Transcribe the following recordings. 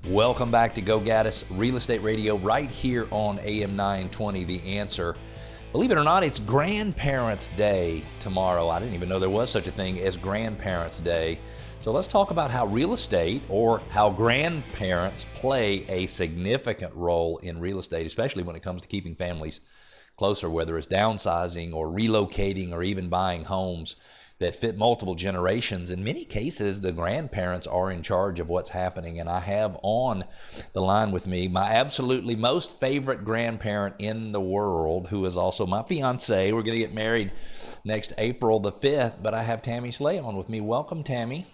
Welcome back to Go Gaddis Real Estate Radio right here on AM 920, The Answer. Believe it or not, it's Grandparents' Day tomorrow. I didn't even know there was such a thing as Grandparents' Day. So let's talk about how real estate, or how grandparents play a significant role in real estate, especially when it comes to keeping families closer, whether it's downsizing or relocating or even buying homes that fit multiple generations. In many cases, the grandparents are in charge of what's happening. And I have on the line with me my absolutely most favorite grandparent in the world, who is also my fiance. We're going to get married next April the 5th, but I have Tammie Slay on with me. Welcome, Tammie.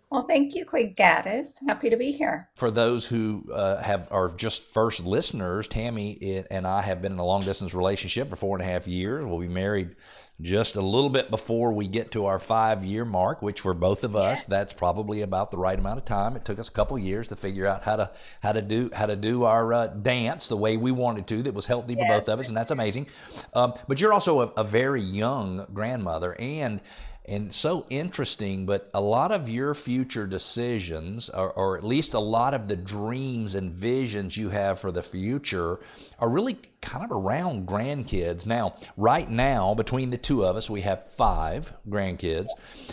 Well, thank you, Gaddis. Happy to be here. For those who are just first listeners, Tammie and I have been in a long-distance relationship for 4.5 years. We'll be married just a little bit before we get to our 5-year mark, which for both of us, that's probably about the right amount of time. It took us a couple years to figure out how to do our dance the way we wanted to. That was healthy for both of us, and that's amazing. But you're also a very young grandmother, and so interesting, but a lot of your future decisions, or at least a lot of the dreams and visions you have for the future, are really kind of around grandkids. Now, right now, between the two of us, we have 5 grandkids,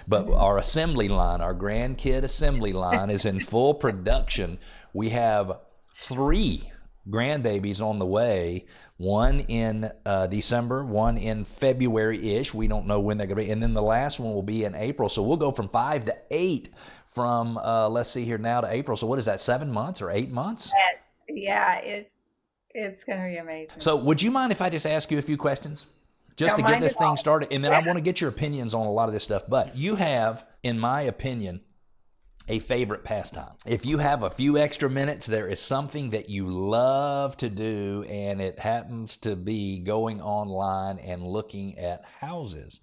but our assembly line, our grandkid assembly line is in full production. We have 3 grandbabies on the way, one in December, one in February-ish. We don't know when they're going to be. And then the last one will be in April. So we'll go from 5 to 8 from, let's see here, now to April. So what is that, 7 months or 8 months? Yes. Yeah, it's going to be amazing. So would you mind if I just ask you a few questions? Just Don't to get mind this at all. thing started. And then I want to get your opinions on a lot of this stuff. But you have, in my opinion, a favorite pastime. If you have a few extra minutes, there is something that you love to do, and it happens to be going online and looking at houses.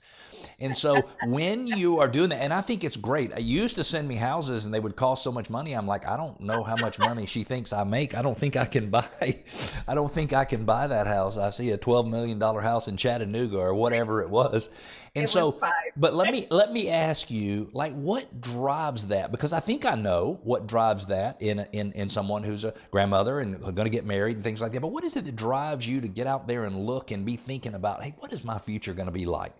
And so when you are doing that, and I think it's great. You used to send me houses and they would cost so much money. I'm like, I don't know how much money she thinks I make. I don't think I can buy that house. I see a $12 million house in Chattanooga or whatever it was. And It was 5. but let me ask you, like, what drives that? Because I think I know what drives that in someone who's a grandmother and going to get married and things like that. But what is it that drives you to get out there and look and be thinking about, hey, what is my future going to be like?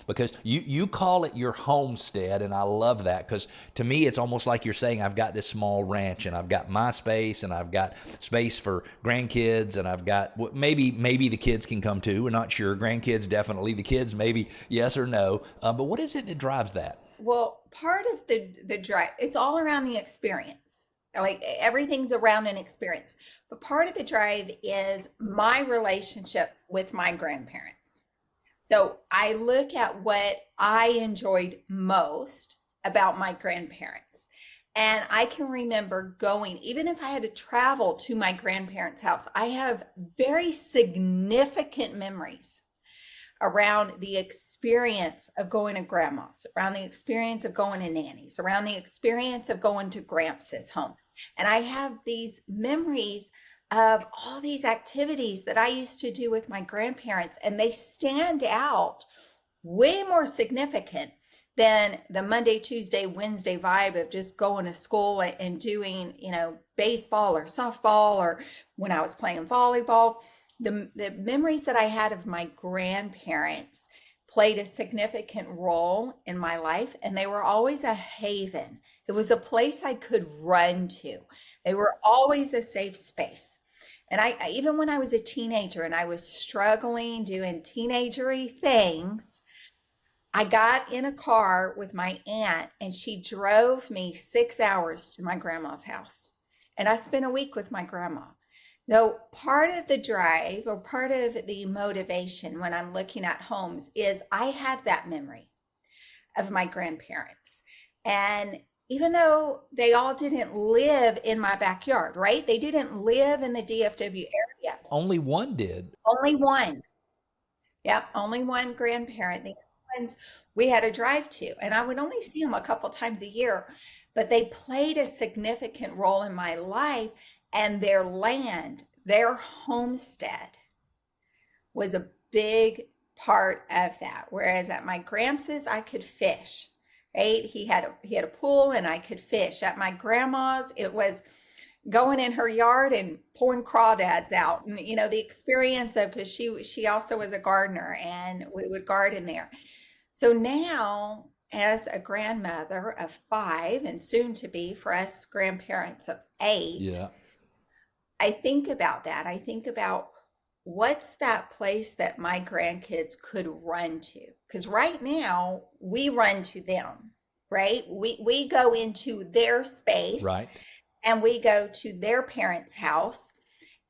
Because you call it your homestead, and I love that, because to me it's almost like you're saying, I've got this small ranch and I've got my space and I've got space for grandkids, and I've got maybe the kids can come too. We're not sure. Grandkids definitely. The kids maybe yes or no. But what is it that drives that? Well, part of the drive, it's all around the experience. Like everything's around an experience. But part of the drive is my relationship with my grandparents. So I look at what I enjoyed most about my grandparents. And I can remember going, even if I had to travel to my grandparents' house, I have very significant memories around the experience of going to grandma's, around the experience of going to nanny's, around the experience of going to Gramps' home. And I have these memories of all these activities that I used to do with my grandparents, and they stand out way more significant than the Monday, Tuesday, Wednesday vibe of just going to school and doing, baseball or softball, or when I was playing volleyball. The memories that I had of my grandparents played a significant role in my life, and they were always a haven. It was a place I could run to. They were always a safe space. And I even when I was a teenager and I was struggling doing teenagery things, I got in a car with my aunt and she drove me 6 hours to my grandma's house. And I spent a week with my grandma. So part of the drive, or part of the motivation when I'm looking at homes, is I had that memory of my grandparents. And even though they all didn't live in my backyard, right? They didn't live in the DFW area. Only one did. Only one. Yeah, only one grandparent. The other ones we had to drive to, and I would only see them a couple times a year, but they played a significant role in my life, and their land, their homestead was a big part of that. Whereas at my Gramps', I could fish, right? He had a pool and I could fish. At my grandma's, it was going in her yard and pulling crawdads out, and the experience of, because she also was a gardener, and we would garden there. So now, as a grandmother of 5 and soon to be for us grandparents of 8, Yeah. I think about that. I think about what's that place that my grandkids could run to? Because right now we run to them, right? We go into their space Right. and we go to their parents' house,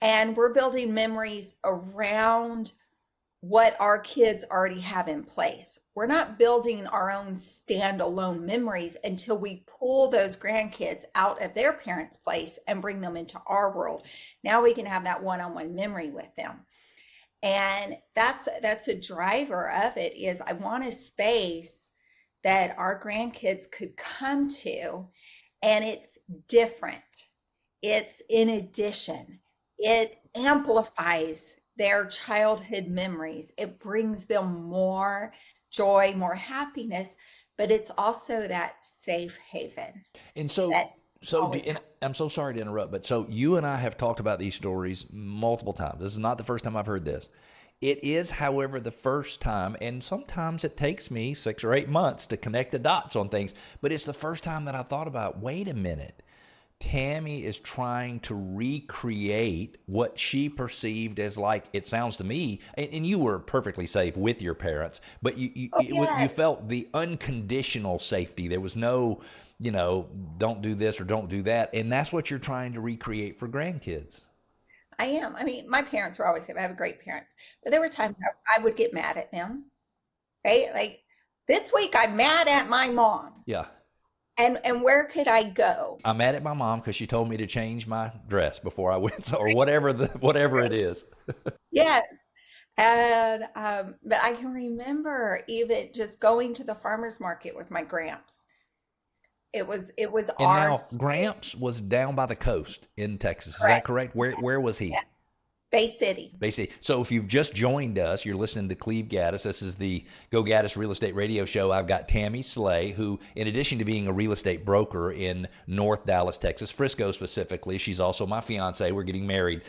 and we're building memories around what our kids already have in place. We're not building our own standalone memories until we pull those grandkids out of their parents' place and bring them into our world. Now we can have that one-on-one memory with them. And that's a driver of it, is I want a space that our grandkids could come to, and it's different. It's in addition. It amplifies their childhood memories. It brings them more joy, more happiness, but it's also that safe haven And so, that so always. and I'm so sorry to interrupt, but so you and I have talked about these stories multiple times. This is not the first time I've heard this. It is, however, the first time, and sometimes it takes me 6 or 8 months to connect the dots on things, but it's the first time that I thought about, wait a minute. Tammie is trying to recreate what she perceived as, like, it sounds to me, and you were perfectly safe with your parents, but you Oh, you yes, felt the unconditional safety. There was no, don't do this or don't do that, and that's what you're trying to recreate for grandkids. I am. I mean, my parents were always safe. I have a great parents, but there were times I would get mad at them, right? Like this week, I'm mad at my mom, Yeah. and where could I go? I'm mad at my mom because she told me to change my dress before I went, or whatever it is. Yes. And but I can remember even just going to the farmer's market with my gramps. It was And our now Gramps was down by the coast in Texas. Is that correct. correct? Where was he? Yeah. Bay City. Basically, so if you've just joined us, you're listening to Cleve Gaddis. This is the Go Gaddis Real Estate Radio Show. I've got Tammie Slay, who, in addition to being a real estate broker in North Dallas, Texas, Frisco specifically, she's also my fiance. We're getting married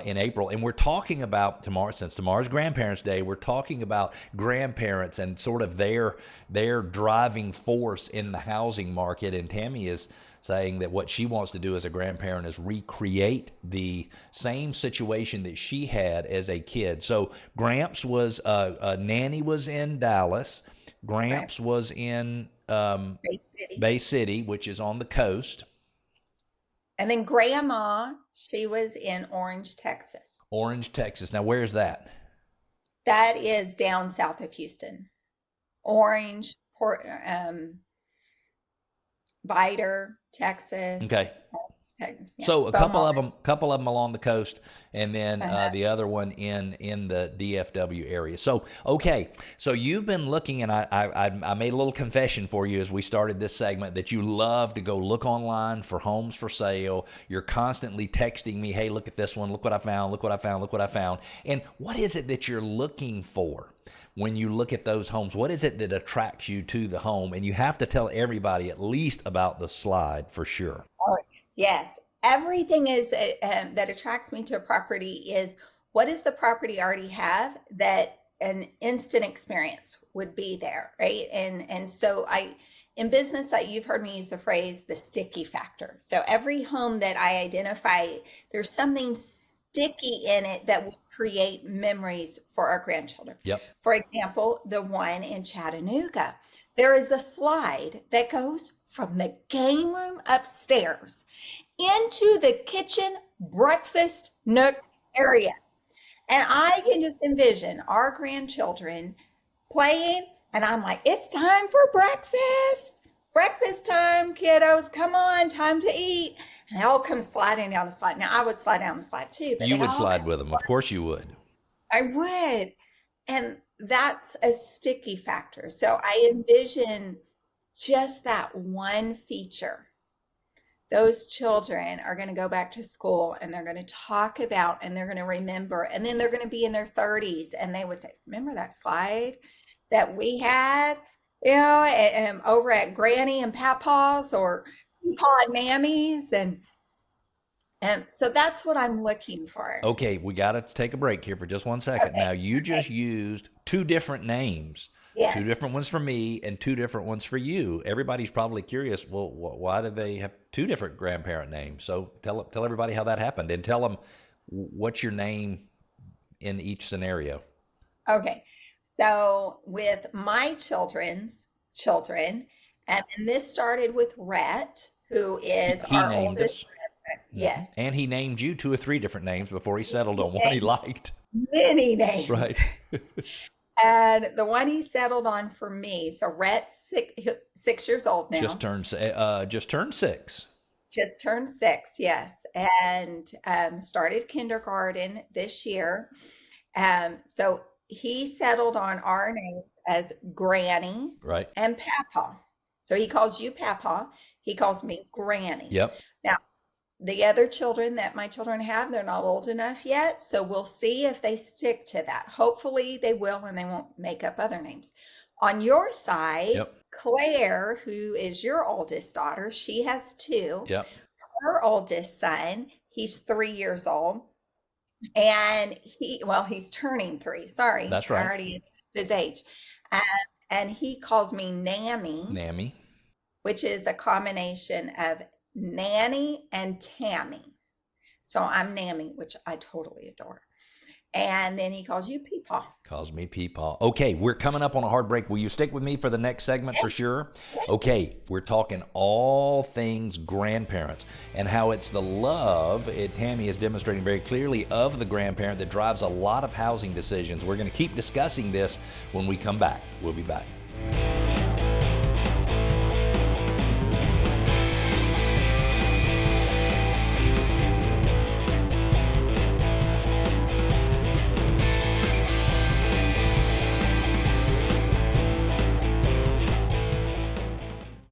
in April, and we're talking about tomorrow. Since tomorrow's Grandparents' Day, we're talking about grandparents and sort of their driving force in the housing market. And Tammie is saying that what she wants to do as a grandparent is recreate the same situation that she had as a kid. So Gramps was, Nanny was in Dallas. Right. Gramps was in Bay City. Bay City, which is on the coast. And then grandma, she was in Orange, Texas. Orange, Texas. Now, where's that? That is down south of Houston. Orange, Port, Biter, Texas. Okay. Yeah, So a Beaumont. couple of them along the coast, and then Uh-huh. the other one in the DFW area. So okay, so you've been looking, and I made a little confession for you as we started this segment that you love to go look online for homes for sale. You're constantly texting me, hey, look at this one, look what I found, look what I found, look what I found. And what is it that you're looking for when you look at those homes? What is it that attracts you to the home? And you have to tell everybody at least about the slide for sure. Oh, yes. Everything is that attracts me to a property is, what does the property already have that an instant experience would be there, right? And so in business, you've heard me use the phrase the sticky factor. So every home that I identify, there's something sticky in it that will create memories for our grandchildren. Yep. For example, the one in Chattanooga, there is a slide that goes from the game room upstairs into the kitchen breakfast nook area. And I can just envision our grandchildren playing, and I'm like, it's time for breakfast. Breakfast time, kiddos. Come on, time to eat. And they all come sliding down the slide. Now, I would slide down the slide too, but You they would all slide come. with them. Of course you would. I would. And that's a sticky factor. So I envision just that one feature. Those children are going to go back to school and they're going to talk about and they're going to remember. And then they're going to be in their 30s and they would say, remember that slide that we had, over at Granny and Papa's or Paw and Mammy's? And So that's what I'm looking for. Okay, we got to take a break here for just 1 second. Okay. Now, you just Okay. used two different names, two Yes. different ones for me and two different ones for you. Everybody's probably curious, well, why do they have two different grandparent names? So tell everybody how that happened, and tell them what's your name in each scenario. Okay. So with my children's children, and this started with Rhett, who is He our named oldest. us. Yes. And he named you two or three different names before he settled on one he liked. Many names. Right. And the one he settled on for me, so Rhett's 6 years old now. Just turned 6. Just turned 6, yes, and started kindergarten this year. So he settled on our names as Granny Right. and Papa. So he calls you Papa. He calls me Granny. Yep. Now, the other children that my children have, they're not old enough yet. So we'll see if they stick to that. Hopefully they will and they won't make up other names. On your side, Yep. Claire, who is your oldest daughter, she has 2. Yep. Her oldest son, he's 3 years old. And he's turning 3. Sorry. That's right. I already guessed his age. And he calls me Nammy. which is a combination of Nanny and Tammie. So I'm Nammy, which I totally adore. And then he calls you Peepaw. Calls me Peepaw. Okay, we're coming up on a hard break. Will you stick with me for the next segment for sure? Okay, we're talking all things grandparents and how it's the love, Tammie is demonstrating very clearly, of the grandparent that drives a lot of housing decisions. We're going to keep discussing this when we come back. We'll be back.